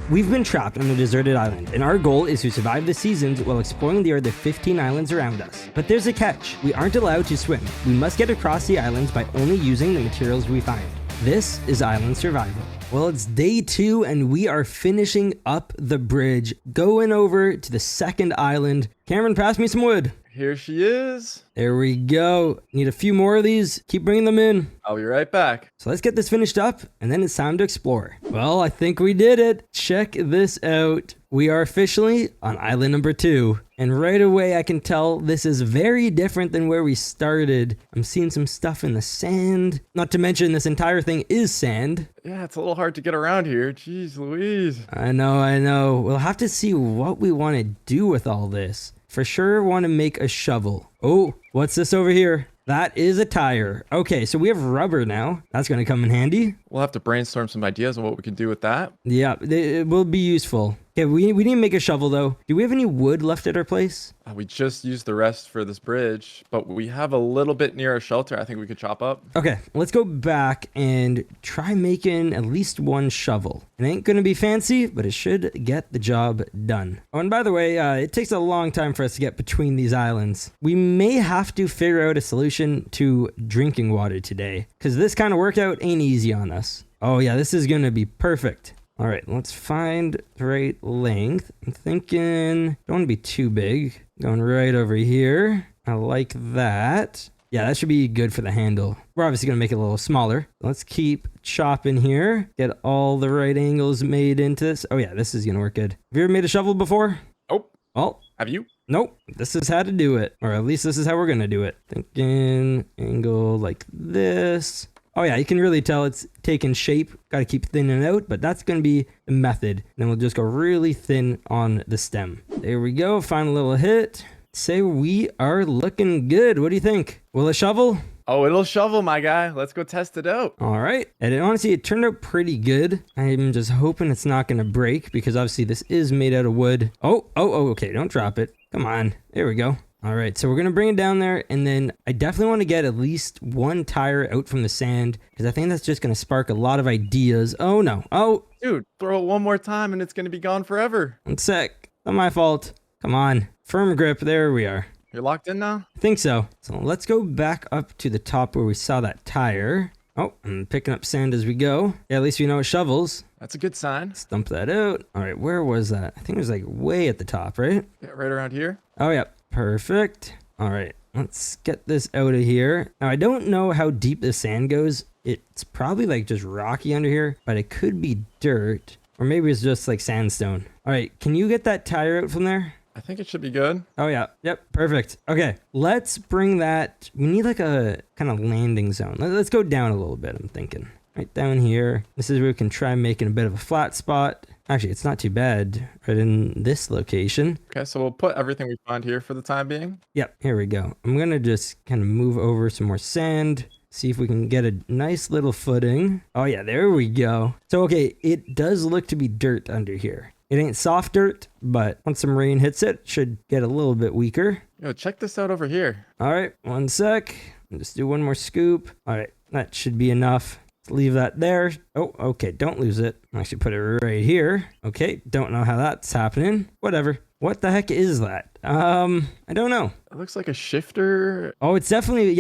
We've been trapped on a deserted island, and our goal is to survive the seasons while exploring the other 15 islands around us. But there's a catch. We aren't allowed to swim. We must get across the islands by only using the materials we find. This is island survival. Well, it's day 2 and we are finishing up the bridge, going over to the second island. Cameron, pass me some wood. Here she is. There we go. Need a few more of these. Keep bringing them in. I'll be right back. So let's get this finished up and then it's time to explore. Well, I think we did it. Check this out. We are officially on island number 2. And right away I can tell this is very different than where we started. I'm seeing some stuff in the sand. Not to mention this entire thing is sand. Yeah, it's a little hard to get around here. Jeez Louise. I know. We'll have to see what we want to do with all this. For sure want to make a shovel. Oh, what's this over here? That is a tire. Okay, so we have rubber now. That's going to come in handy. We'll have to brainstorm some ideas on what we can do with that. Yeah, it will be useful. Okay, we need to make a shovel though. Do we have any wood left at our place? We just used the rest for this bridge, but we have a little bit near a shelter I think we could chop up. Okay, let's go back and try making at least one shovel. It ain't gonna be fancy, but it should get the job done. Oh, and by the way, it takes a long time for us to get between these islands. We may have to figure out a solution to drinking water today, because this kind of workout ain't easy on us. Oh yeah, this is gonna be perfect. All right, let's find the right length. I'm thinking, don't want to be too big. Going right over here. I like that. Yeah, that should be good for the handle. We're obviously going to make it a little smaller. Let's keep chopping here. Get all the right angles made into this. Oh yeah, this is going to work good. Have you ever made a shovel before? Oh. Oh. Have you? Nope. This is how to do it. Or at least this is how we're going to do it. Thinking angle like this. Oh yeah, you can really tell it's taking shape. Got to keep thinning out, but that's going to be the method. Then we'll just go really thin on the stem. There we go. Final little hit. Say we are looking good. What do you think? Will it shovel? Oh, it'll shovel, my guy. Let's go test it out. All right. And honestly, it turned out pretty good. I'm just hoping it's not going to break because obviously this is made out of wood. Oh, okay. Don't drop it. Come on. There we go. All right, so we're going to bring it down there, and then I definitely want to get at least one tire out from the sand, because I think that's just going to spark a lot of ideas. Oh, no. Oh. Dude, throw it one more time, and it's going to be gone forever. 1 sec. Not my fault. Come on. Firm grip. There we are. You're locked in now? I think so. So let's go back up to the top where we saw that tire. Oh, I'm picking up sand as we go. Yeah, at least we know it's shovels. That's a good sign. Stump that out. All right, where was that? I think it was like way at the top, right? Yeah, right around here. Oh, yeah. Perfect. All right, let's get this out of here. Now, I don't know how deep the sand goes. It's probably like just rocky under here, but it could be dirt, or maybe it's just like sandstone. All right, can you get that tire out from there? I think it should be good. Oh yeah, yep, perfect. Okay, let's bring that. We need like a kind of landing zone. Let's go down a little bit, I'm thinking. Right down here. This is where we can try making a bit of a flat spot. Actually, it's not too bad right in this location. Okay, so we'll put everything we find here for the time being. Yep, here we go. I'm going to just kind of move over some more sand, see if we can get a nice little footing. Oh yeah, there we go. So, okay, it does look to be dirt under here. It ain't soft dirt, but once some rain hits it, it should get a little bit weaker. Yo, check this out over here. All right, 1 sec. I'll just do one more scoop. All right, that should be enough. Leave that there. Oh, okay. Don't lose it. I should put it right here. Okay. Don't know how that's happening. Whatever. What the heck is that? I don't know. It looks like a shifter. Oh, it's definitely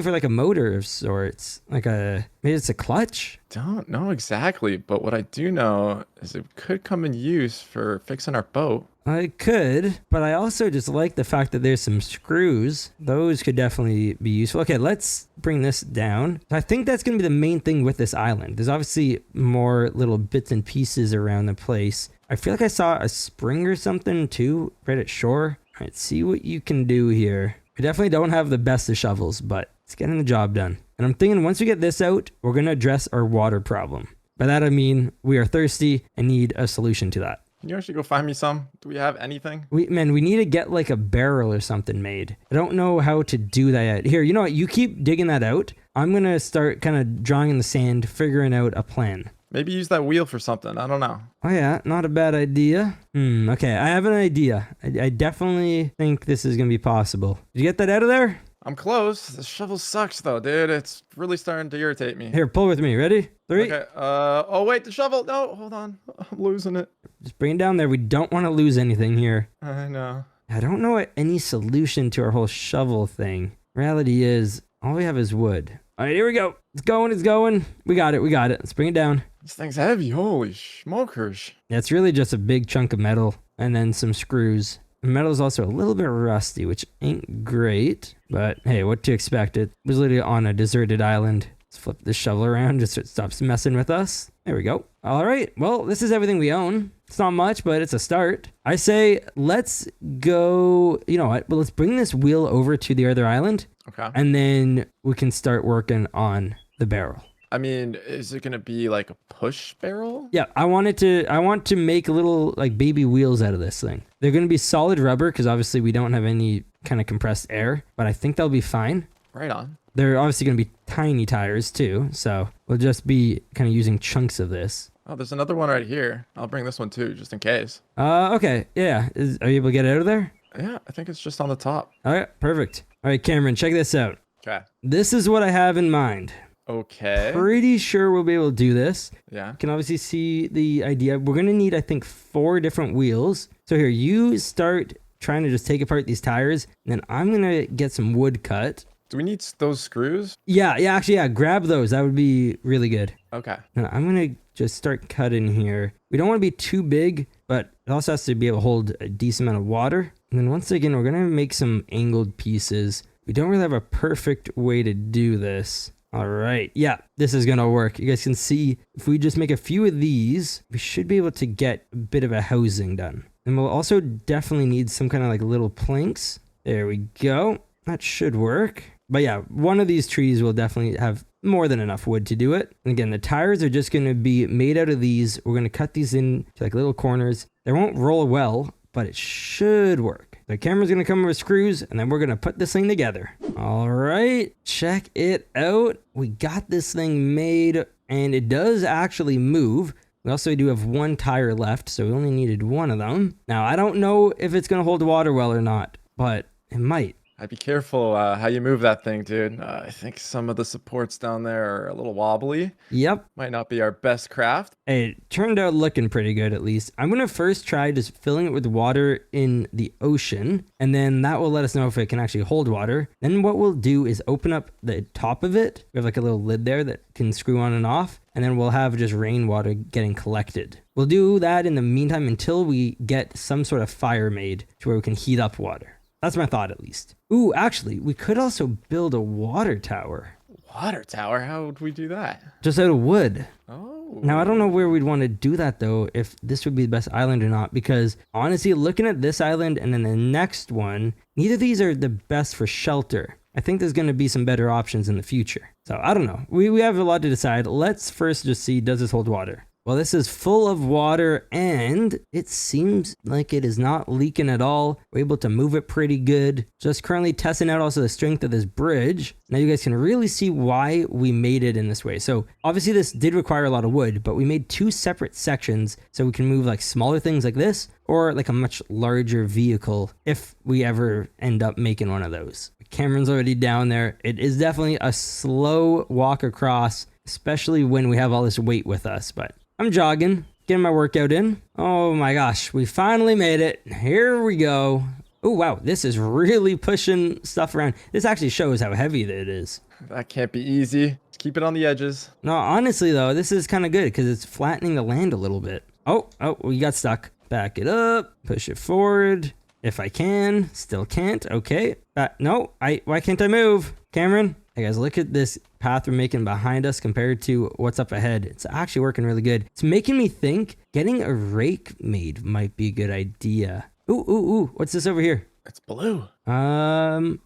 for like a motor of sorts. Maybe it's a clutch. Don't know exactly, but what I do know is it could come in use for fixing our boat. I could, but I also just like the fact that there's some screws. Those could definitely be useful. Okay, let's bring this down. I think that's going to be the main thing with this island. There's obviously more little bits and pieces around the place. I feel like I saw a spring or something too, right at shore. All right, see what you can do here. We definitely don't have the best of shovels, but it's getting the job done. And I'm thinking once we get this out, we're going to address our water problem. By that, I mean we are thirsty and need a solution to that. Can you actually go find me some? Do we have anything? We need to get like a barrel or something made. I don't know how to do that yet. Here, you know what? You keep digging that out. I'm going to start kind of drawing in the sand, figuring out a plan. Maybe use that wheel for something. I don't know. Oh yeah, not a bad idea. Okay, I have an idea. I definitely think this is going to be possible. Did you get that out of there? I'm close. The shovel sucks though, dude. It's really starting to irritate me. Here, pull with me. Ready? 3. Okay. Oh wait, the shovel. No, hold on. I'm losing it. Just bring it down there. We don't want to lose anything here. I know. I don't know any solution to our whole shovel thing. Reality is, all we have is wood. All right, here we go. It's going. We got it. Let's bring it down. This thing's heavy. Holy smokers. Yeah, it's really just a big chunk of metal and then some screws. The metal is also a little bit rusty, which ain't great. But hey, what to expect? It was literally on a deserted island. Let's flip this shovel around just so it stops messing with us. There we go. All right. Well, this is everything we own. It's not much, but it's a start. I say let's go. You know what? Well, let's bring this wheel over to the other island. Okay. And then we can start working on the barrel. I mean, is it gonna be like a push barrel? Yeah, I want to make little like baby wheels out of this thing. They're gonna be solid rubber because obviously we don't have any kind of compressed air, but I think they'll be fine. Right on. They're obviously gonna be tiny tires too, so we'll just be kind of using chunks of this. Oh, there's another one right here. I'll bring this one too, just in case. Okay, yeah. Are you able to get it out of there? Yeah, I think it's just on the top. All right, perfect. All right, Cameron, check this out. Okay. This is what I have in mind. Okay. Pretty sure we'll be able to do this. Yeah. You can obviously see the idea. We're going to need, I think, 4 different wheels. So here, you start trying to just take apart these tires, and then I'm going to get some wood cut. Do we need those screws? Yeah, actually, grab those. That would be really good. Okay. And I'm going to just start cutting here. We don't want to be too big, but it also has to be able to hold a decent amount of water. And then once again, we're going to make some angled pieces. We don't really have a perfect way to do this. All right. Yeah, this is going to work. You guys can see if we just make a few of these, we should be able to get a bit of a housing done. And we'll also definitely need some kind of like little planks. There we go. That should work. But yeah, one of these trees will definitely have more than enough wood to do it. And again, the tires are just going to be made out of these. We're going to cut these into like little corners. They won't roll well, but it should work. The camera's going to come with screws, and then we're going to put this thing together. All right, check it out. We got this thing made, and it does actually move. We also do have 1 tire left, so we only needed 1 of them. Now, I don't know if it's going to hold water well or not, but it might. I'd be careful how you move that thing, dude. I think some of the supports down there are a little wobbly. Yep. Might not be our best craft. Hey, it turned out looking pretty good at least. I'm going to first try just filling it with water in the ocean, and then that will let us know if it can actually hold water. Then what we'll do is open up the top of it. We have like a little lid there that can screw on and off, and then we'll have just rainwater getting collected. We'll do that in the meantime until we get some sort of fire made to where we can heat up water. That's my thought, at least. Ooh, actually, we could also build a water tower. Water tower? How would we do that? Just out of wood. Oh. Now, I don't know where we'd want to do that, though, if this would be the best island or not, because honestly, looking at this island and then the next one, neither of these are the best for shelter. I think there's going to be some better options in the future. So, I don't know. We have a lot to decide. Let's first just see, does this hold water? Well, this is full of water, and it seems like it is not leaking at all. We're able to move it pretty good. Just currently testing out also the strength of this bridge. Now you guys can really see why we made it in this way. So obviously this did require a lot of wood, but we made 2 separate sections so we can move like smaller things like this or like a much larger vehicle if we ever end up making one of those. Cameron's already down there. It is definitely a slow walk across, especially when we have all this weight with us, but I'm jogging, getting my workout in. Oh my gosh, we finally made it. Here we go. Oh wow, this is really pushing stuff around. This actually shows how heavy it is. That can't be easy. Just keep it on the edges. No, honestly though, this is kind of good because it's flattening the land a little bit. Oh, we got stuck. Back it up, push it forward. If I can, still can't. Okay. No, why can't I move? Cameron? Hey guys, look at this path we're making behind us compared to what's up ahead. It's actually working really good. It's making me think getting a rake made might be a good idea. Ooh, what's this over here? It's blue.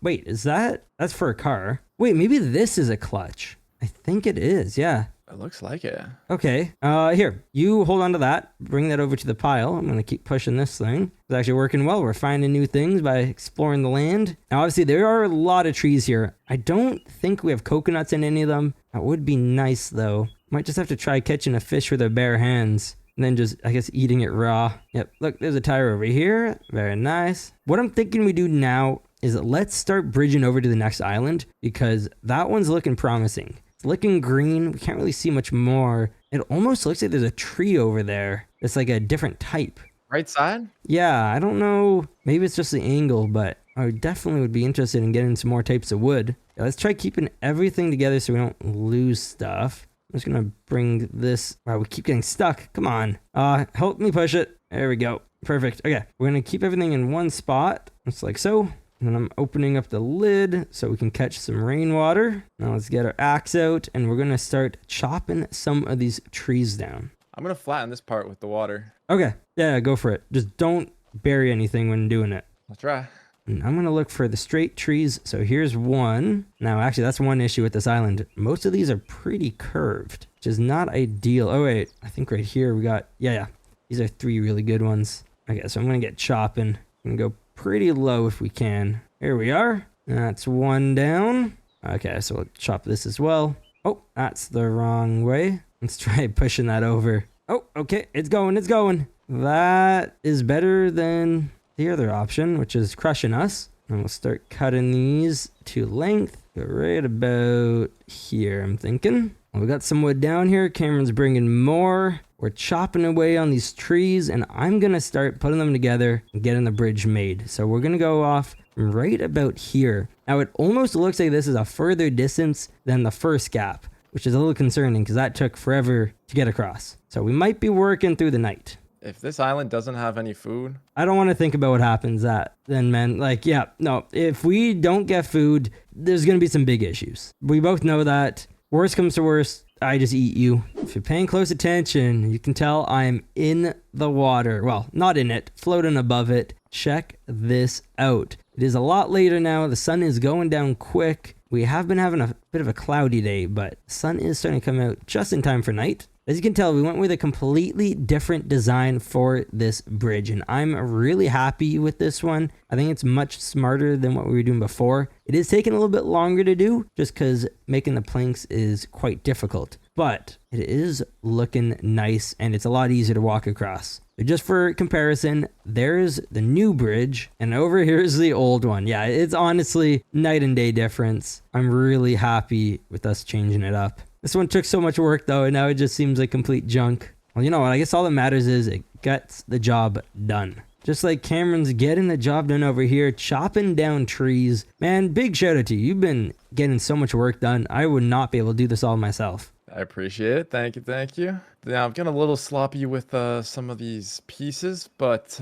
Wait, that's for a car. Wait, maybe this is a clutch. I think it is, yeah. It looks like it. Okay, here, you hold on to that. Bring that over to the pile. I'm going to keep pushing this thing. It's actually working well. We're finding new things by exploring the land. Now, obviously, there are a lot of trees here. I don't think we have coconuts in any of them. That would be nice, though. Might just have to try catching a fish with our bare hands. And then just, I guess, eating it raw. Yep, look, there's a tire over here. Very nice. What I'm thinking we do now is let's start bridging over to the next island because that one's looking promising. It's looking green. We can't really see much more. It almost looks like there's a tree over there. It's like a different type. Right side? Yeah, I don't know. Maybe it's just the angle, but I definitely would be interested in getting some more types of wood. Yeah, let's try keeping everything together so we don't lose stuff. I'm just gonna bring this. Wow, we keep getting stuck. Come on. Help me push it. There we go. Perfect. Okay, we're gonna keep everything in one spot, just like so. And then I'm opening up the lid so we can catch some rainwater. Now let's get our axe out and we're gonna start chopping some of these trees down. I'm gonna flatten this part with the water. Okay, yeah, go for it. Just don't bury anything when doing it. I'll try. And I'm gonna look for the straight trees. So here's one. Now, actually, that's one issue with this island. Most of these are pretty curved, which is not ideal. Oh wait, I think right here we got, yeah. These are 3 really good ones. Okay, so I'm gonna get chopping. I'm gonna go pretty low if we can. Here we are. That's one down. Okay, so we'll chop this as well. Oh, that's the wrong way. Let's try pushing that over. Oh, okay, it's going. That is better than the other option, which is crushing us. And we'll start cutting these to length. Go right about here, I'm thinking. Well, we got some wood down here. Cameron's bringing more. We're chopping away on these trees, and I'm gonna start putting them together and getting the bridge made. So we're gonna go off right about here. Now, it almost looks like this is a further distance than the first gap, which is a little concerning because that took forever to get across. So we might be working through the night. If this island doesn't have any food, I don't want to think about what happens then, man. Like, yeah, no, if we don't get food, there's going to be some big issues. We both know that. Worst comes to worst, I just eat you. If you're paying close attention, you can tell I'm in the water. Well, not in it, floating above it. Check this out. It is a lot later now. The sun is going down quick. We have been having a bit of a cloudy day, but the sun is starting to come out just in time for night. As you can tell, we went with a completely different design for this bridge, and I'm really happy with this one. I think it's much smarter than what we were doing before. It is taking a little bit longer to do, just because making the planks is quite difficult, but it is looking nice, and it's a lot easier to walk across. So just for comparison, there's the new bridge, and over here is the old one. Yeah, it's honestly night and day difference. I'm really happy with us changing it up. This one took so much work though, and now it just seems like complete junk. Well, you know what? I guess all that matters is it gets the job done. Just like Cameron's getting the job done over here, chopping down trees. Man, big shout out to you. You've been getting so much work done. I would not be able to do this all myself. I appreciate it. Thank you. Now, I'm getting a little sloppy with some of these pieces, but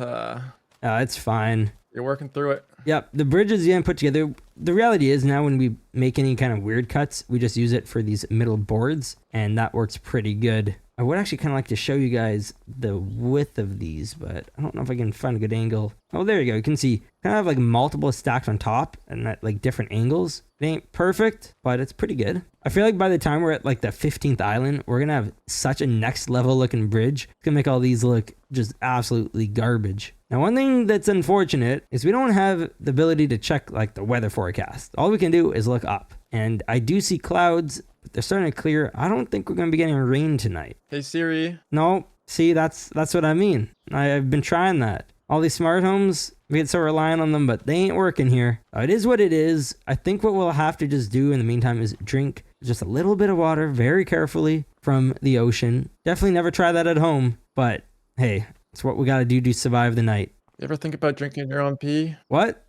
It's fine. you're working through it. Yep, the bridge is getting put together. The reality is now when we make any kind of weird cuts, we just use it for these middle boards, and that works pretty good. I would actually kind of like to show you guys the width of these, but I don't know if I can find a good angle. Oh, there you go. You can see kind of like multiple stacked on top and at like different angles. It ain't perfect, but it's pretty good. I feel like by the time we're at like the 15th island, we're going to have such a next level looking bridge. It's going to make all these look just absolutely garbage. Now, one thing that's unfortunate is we don't have the ability to check like the weather forecast. All we can do is look up. And I do see clouds, but they're starting to clear. I don't think we're going to be getting rain tonight. Hey Siri. No, see, that's what I mean. I've been trying that. All these smart homes, we get so reliant on them, but they ain't working here. It is what it is. I think what we'll have to just do in the meantime is drink just a little bit of water very carefully from the ocean. Definitely never try that at home, but hey, it's what we got to do to survive the night. You ever think about drinking your own pee? What?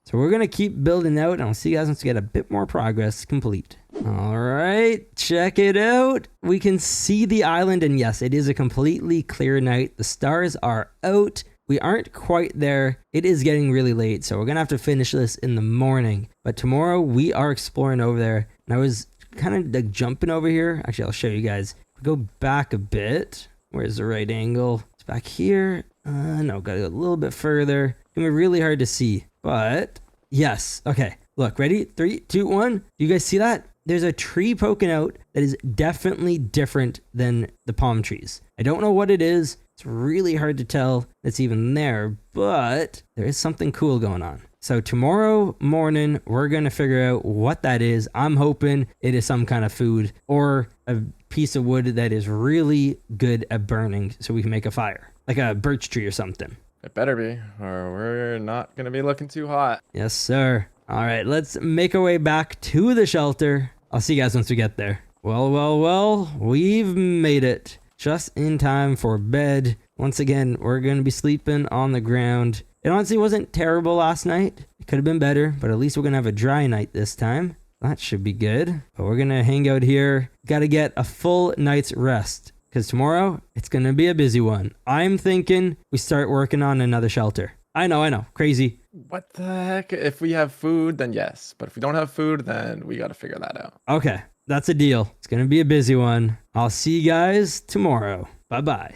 So we're going to keep building out, and I'll see you guys once we get a bit more progress complete. All right, check it out. We can see the island, and yes, it is a completely clear night. The stars are out. We aren't quite there. It is getting really late, so we're going to have to finish this in the morning. But tomorrow, we are exploring over there. And I was kind of like jumping over here. Actually, I'll show you guys. Go back a bit. Where's the right angle? It's back here. No, gotta go a little bit further. It's gonna be really hard to see, but yes. Okay, look, ready? 3, 2, 1. Do you guys see that? There's a tree poking out that is definitely different than the palm trees. I don't know what it is. It's really hard to tell it's even there, but there is something cool going on. So tomorrow morning, we're gonna figure out what that is. I'm hoping it is some kind of food or a piece of wood that is really good at burning so we can make a fire. Like a birch tree or something. it better be, or we're not gonna be looking too hot. Yes, sir. All right, let's make our way back to the shelter. I'll see you guys once we get there. Well, we've made it. Just in time for bed. Once again, we're going to be sleeping on the ground. It honestly wasn't terrible last night. It could have been better, but at least we're going to have a dry night this time. That should be good. But we're going to hang out here. Got to get a full night's rest, because tomorrow it's going to be a busy one. I'm thinking we start working on another shelter. I know. Crazy. What the heck? If we have food, then yes. But if we don't have food, then we got to figure that out. Okay, that's a deal. It's going to be a busy one. I'll see you guys tomorrow. Bye-bye.